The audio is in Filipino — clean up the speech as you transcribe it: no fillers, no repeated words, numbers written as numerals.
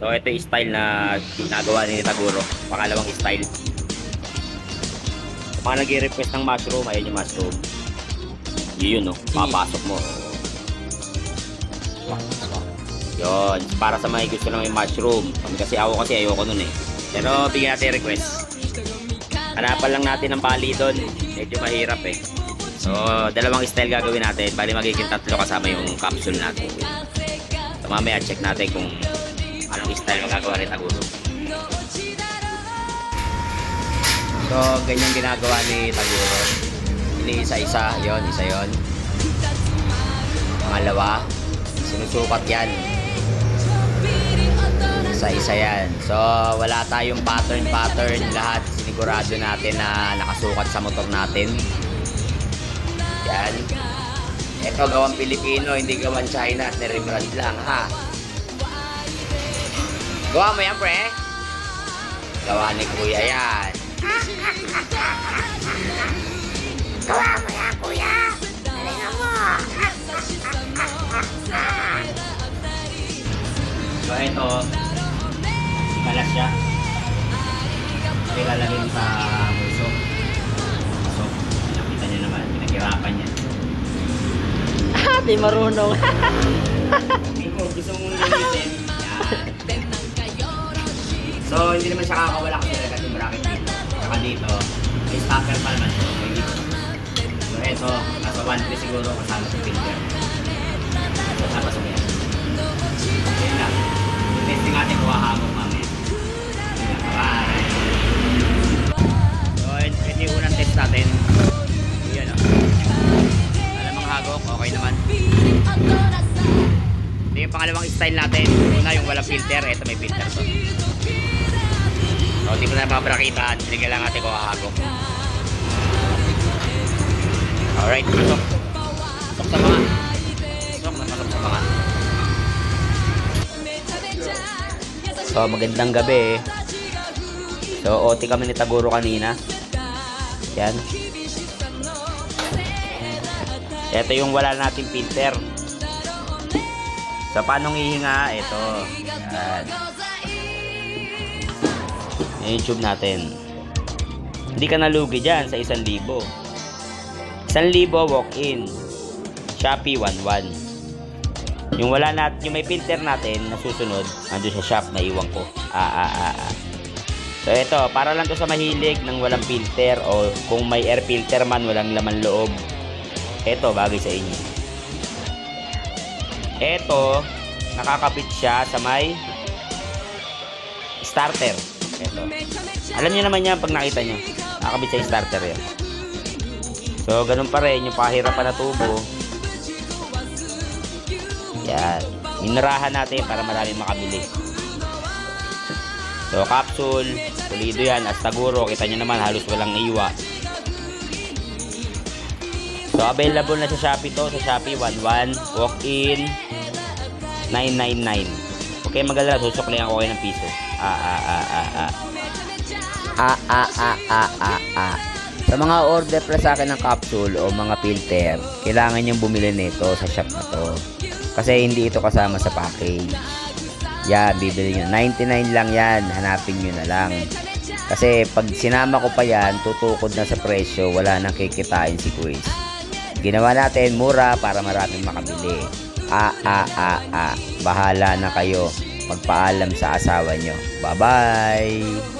So ito yung style na ginagawa ni Taguro. Pangalawang style. So, mga nag-request ng mushroom, ayun yung mushroom. Yun, no? Papasok mo. Yun. Para sa mga gusto na may mushroom. Kasi ayoko nun eh. Pero bigyan natin request. Hanapan lang natin ng bali doon. Medyo mahirap eh. So, dalawang style gagawin natin. Bali magiging 3 kasama yung capsule natin. So, mamaya check natin kung anong style magagawa rin Taguro. So, ganyan ginagawa ni Taguro. Ini-isa-isa. Yon, isa yon. Pangalawa, sinusukat yan. Isa-isa yan. So, wala tayong pattern. Lahat sinigurado natin na nakasukat sa motor natin. Yan. Ito, gawang Pilipino, hindi gawang China at nire-brand lang, ha? Gawa mo yan, pre? Gawa ni Kuya yan. Gawa mo yan, Kuya. Galingan mo. So, ito, kalas siya. Ilalagay sa bulso. So, nakita niya naman, pinaghirapan niya. Di marunong. Kung gusto mong gamitin, yan. So, hindi naman siya kakawala kasi talaga yung bracket dito. Saka dito, may stopper pa naman ito. May dito. So, ito, nasa 1.3 siguro kasama sa filter. So, napasok yan. Yan lang. Testing natin kung hahagok mamaya. Bye! So, ito yung unang test natin. Yan o. Alam ang hagok, okay naman. Ito yung pangalawang style natin. Una yung walang filter, ito may filter to. So, hindi ko na mapapakita. Tinigil lang natin kung hahagok. Alright, pasok. Pasok sa mga. Pasok sa mga. So, magandang gabi. So, OT kami ni Taguro kanina. Yan. Ito yung wala nating filter. So, paano hihinga? Ito. Yan. YouTube natin. Hindi ka nalugi dyan sa 1,000. 1,000 walk-in. Shopee 11. Yung wala natin, yung may filter natin na susunod, nandun sa shop na iwan ko. So ito, para lang to sa mahilig ng walang filter o kung may air filter man, walang laman loob. Ito, bagay sa inyo. Ito, nakakabit siya sa may starter. Ito. Alam niyo naman yan pag nakita nyo. Nakakabit sa starter yan. So, ganun pa rin. Yung pahirapan na tubo. Yan. Minarahan natin para maraming makabili. So, capsule. Pulido yan. At Taguro, kita nyo naman, halos walang iwa. So, available na sa Shopee to. Sa Shopee, 11. Walk-in. 999. Okay, magalala. Susuklayan ko kayo ng piso. Sa mga order para sa akin ng capsule o mga filter, kailangan nyo bumili nito sa shop na to. Kasi hindi ito kasama sa package. Yan, bibili nyo. 99 lang yan. Hanapin nyo na lang. Kasi pag sinama ko pa yan, tutukod na sa presyo. Wala nang kikitain si Quiz. Ginawa natin mura para maraming makabili. Bahala na kayo. Magpaalam sa asawa nyo. Bye-bye!